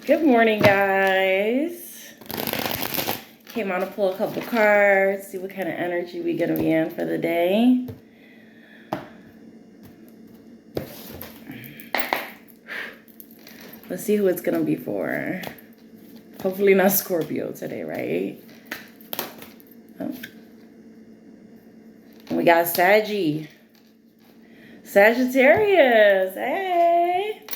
Good morning, guys. Came on to pull a couple cards, see what kind of energy we're going to be in for the day. Let's see who it's going to be for. Hopefully not Scorpio today, right? Oh. We got Sagittarius. Hey!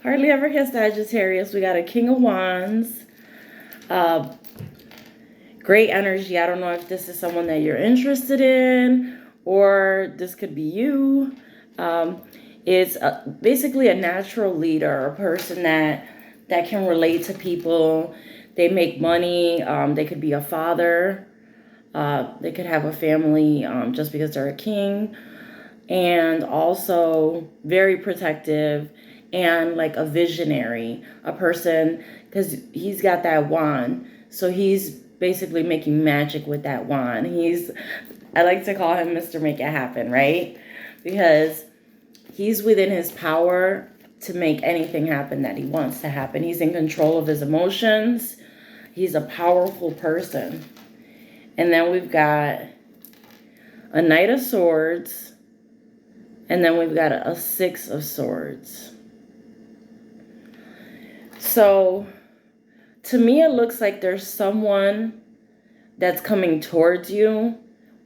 Hardly ever get Sagittarius. We got a King of Wands. Great energy. I don't know if this is someone that you're interested in or this could be you. It's basically a natural leader, a person that can relate to people. They make money. They could be a father. They could have a family just because they're a king. And also very protective and like a visionary, a person, because he's got that wand. So he's basically making magic with that wand. I like to call him Mr. Make It Happen, right? Because he's within his power to make anything happen that he wants to happen. He's in control of his emotions. He's a powerful person. And then we've got a Knight of Swords. And then we've got a Six of Swords. So to me, it looks like there's someone that's coming towards you,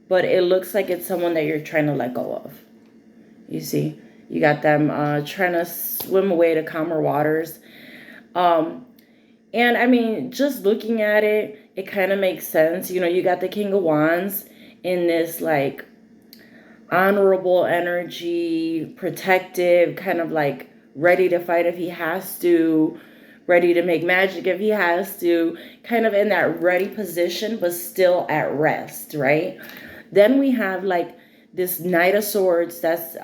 but it looks like it's someone that you're trying to let go of. You see, you got them trying to swim away to calmer waters. And I mean, just looking at it, it kind of makes sense. You know, you got the King of Wands in this like honorable energy, protective, kind of like ready to fight if he has to, ready to make magic if he has to, kind of in that ready position, but still at rest, right? Then we have like this Knight of Swords that's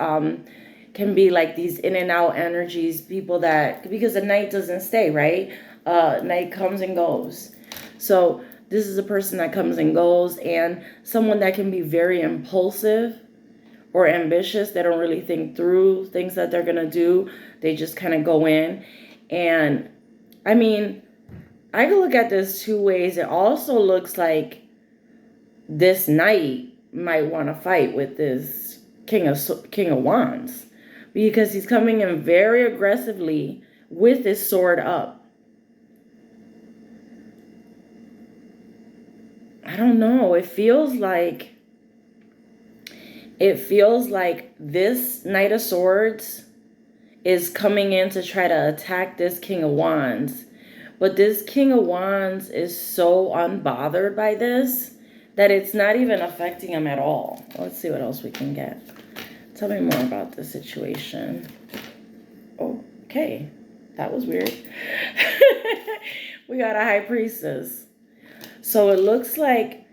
can be like these in and out energies, people that, because the Knight doesn't stay, right? Knight comes and goes. So this is a person that comes and goes, and someone that can be very impulsive or ambitious. They don't really think through things that they're going to do. They just kind of go in. And I mean, I can look at this two ways. It also looks like this knight might want to fight with this King of Wands, because he's coming in very aggressively with his sword up. I don't know. It feels like this Knight of Swords is coming in to try to attack this King of Wands. But this King of Wands is so unbothered by this that it's not even affecting him at all. Let's see what else we can get. Tell me more about the situation. Okay, that was weird. We got a High Priestess. So it looks like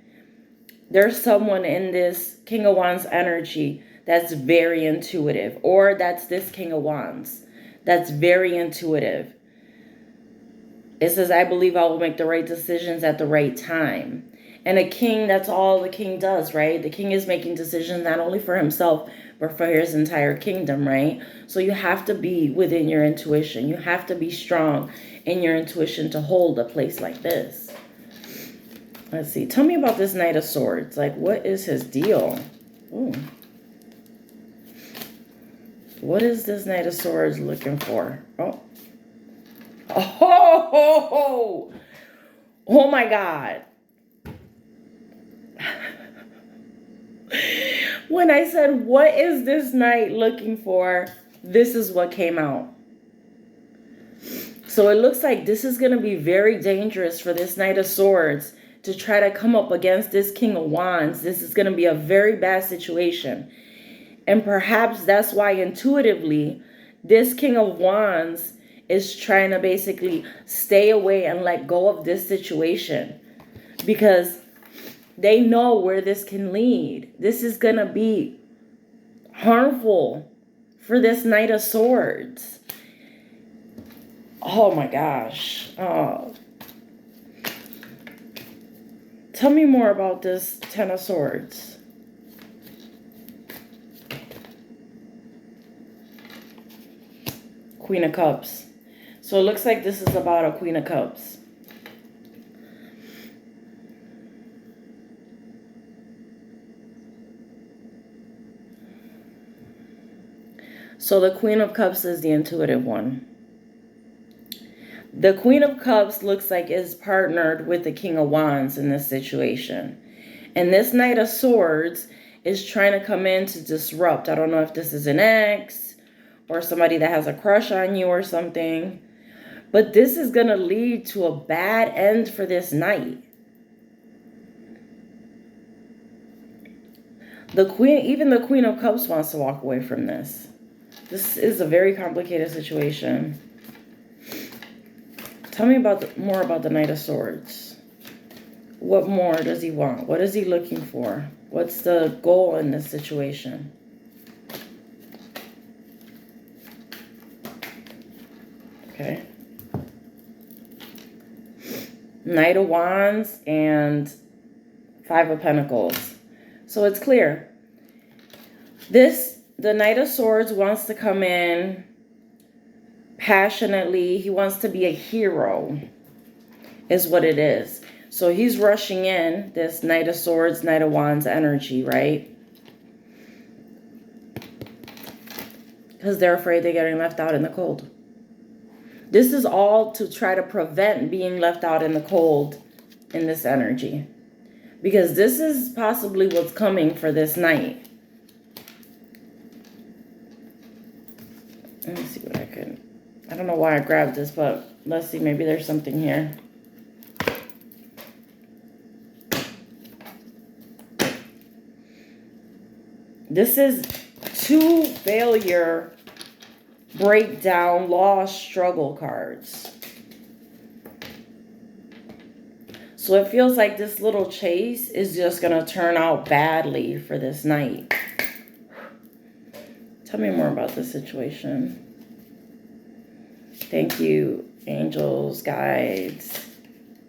there's someone in this King of Wands energy that's very intuitive, or that's this King of Wands that's very intuitive. It says, I believe I will make the right decisions at the right time. And a king, that's all the king does, right? The king is making decisions not only for himself, but for his entire kingdom, right? So you have to be within your intuition. You have to be strong in your intuition to hold a place like this. Let's see. Tell me about this Knight of Swords. Like, what is his deal? Ooh. What is this Knight of Swords looking for? Oh my God. When I said, what is this knight looking for? This is what came out. So it looks like this is going to be very dangerous for this Knight of Swords to try to come up against this King of Wands. This is going to be a very bad situation. And perhaps that's why intuitively this King of Wands is trying to basically stay away and let go of this situation, because they know where this can lead. This is going to be harmful for this Knight of Swords. Oh my gosh. Oh. Tell me more about this Ten of Swords. Queen of Cups. So it looks like this is about a Queen of Cups. So the Queen of Cups is the intuitive one. The Queen of Cups looks like is partnered with the King of Wands in this situation. And this Knight of Swords is trying to come in to disrupt. I don't know if this is an ex or somebody that has a crush on you or something. But this is going to lead to a bad end for this Knight. Even the Queen of Cups wants to walk away from this. This is a very complicated situation. Tell me more about the Knight of Swords. What more does he want? What is he looking for? What's the goal in this situation? Okay. Knight of Wands and Five of Pentacles. So it's clear. The Knight of Swords wants to come in passionately. He wants to be a hero, is what it is. So he's rushing in this Knight of Swords, Knight of Wands energy, right? Because they're afraid they're getting left out in the cold. This is all to try to prevent being left out in the cold in this energy. Because this is possibly what's coming for this Knight. Let me see what I don't know why I grabbed this, but let's see. Maybe there's something here. This is 2 failure, breakdown, loss, struggle cards. So it feels like this little chase is just going to turn out badly for this Knight. Tell me more about this situation. Thank you, angels, guides,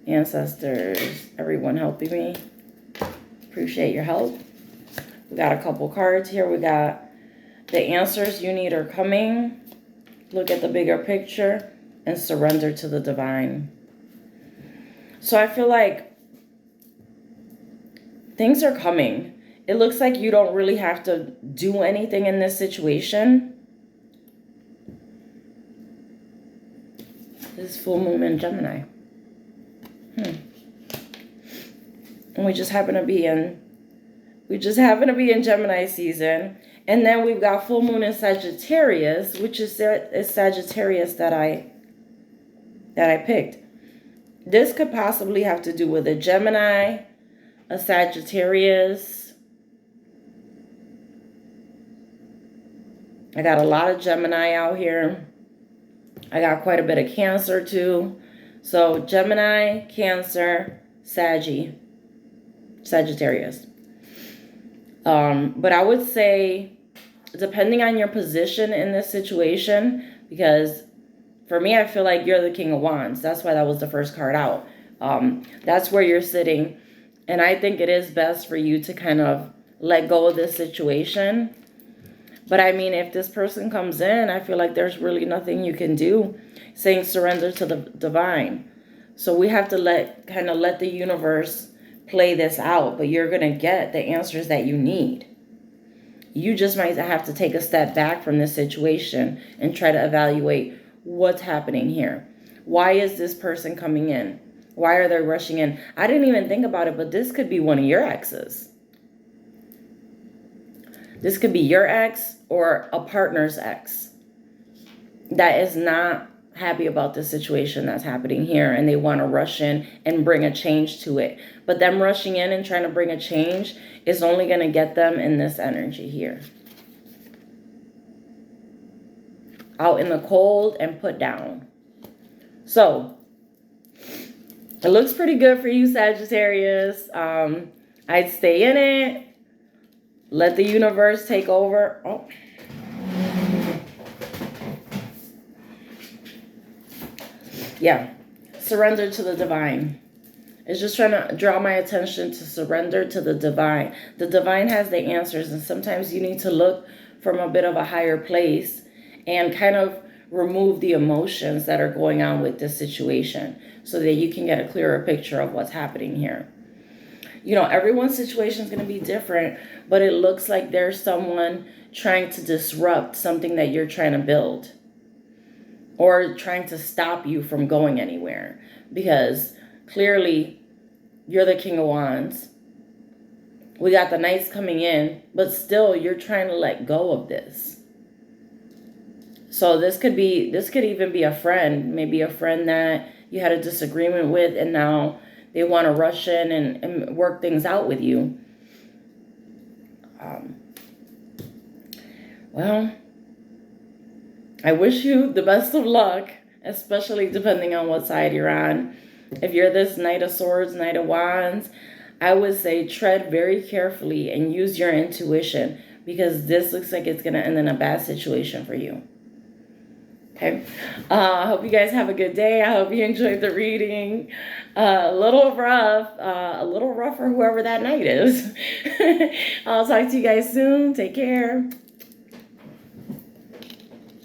ancestors, everyone helping me. Appreciate your help. We got a couple cards here. We got the answers you need are coming. Look at the bigger picture and surrender to the divine. So I feel like things are coming. It looks like you don't really have to do anything in this situation. This is full moon in Gemini. And we just happen to be in Gemini season. And then we've got full moon in Sagittarius, which is Sagittarius that I picked. This could possibly have to do with a Gemini, a Sagittarius. I got a lot of Gemini out here. I got quite a bit of Cancer too. So Gemini, Cancer, Sagittarius. But I would say, depending on your position in this situation, because for me, I feel like you're the King of Wands. That's why that was the first card out. That's where you're sitting. And I think it is best for you to kind of let go of this situation. But I mean, if this person comes in, I feel like there's really nothing you can do, saying surrender to the divine. So we have to let the universe play this out, but you're going to get the answers that you need. You just might have to take a step back from this situation and try to evaluate what's happening here. Why is this person coming in? Why are they rushing in? I didn't even think about it, but this could be one of your exes. This could be your ex or a partner's ex that is not happy about the situation that's happening here, and they want to rush in and bring a change to it. But them rushing in and trying to bring a change is only going to get them in this energy here. Out in the cold and put down. So it looks pretty good for you, Sagittarius. I'd stay in it. Let the universe take over. Oh. Yeah. Surrender to the divine. It's just trying to draw my attention to surrender to the divine. The divine has the answers, and sometimes you need to look from a bit of a higher place and kind of remove the emotions that are going on with this situation so that you can get a clearer picture of what's happening here. You know, everyone's situation is going to be different, but it looks like there's someone trying to disrupt something that you're trying to build, or trying to stop you from going anywhere, because clearly you're the King of Wands. We got the Knights coming in, but still you're trying to let go of this. So this could even be a friend, maybe a friend that you had a disagreement with, and now they want to rush in and work things out with you. Well, I wish you the best of luck, especially depending on what side you're on. If you're this Knight of Swords, Knight of Wands, I would say tread very carefully and use your intuition, because this looks like it's going to end in a bad situation for you. Okay. I hope you guys have a good day. I hope you enjoyed the reading. A little rough for whoever that Knight is. I'll talk to you guys soon. Take care.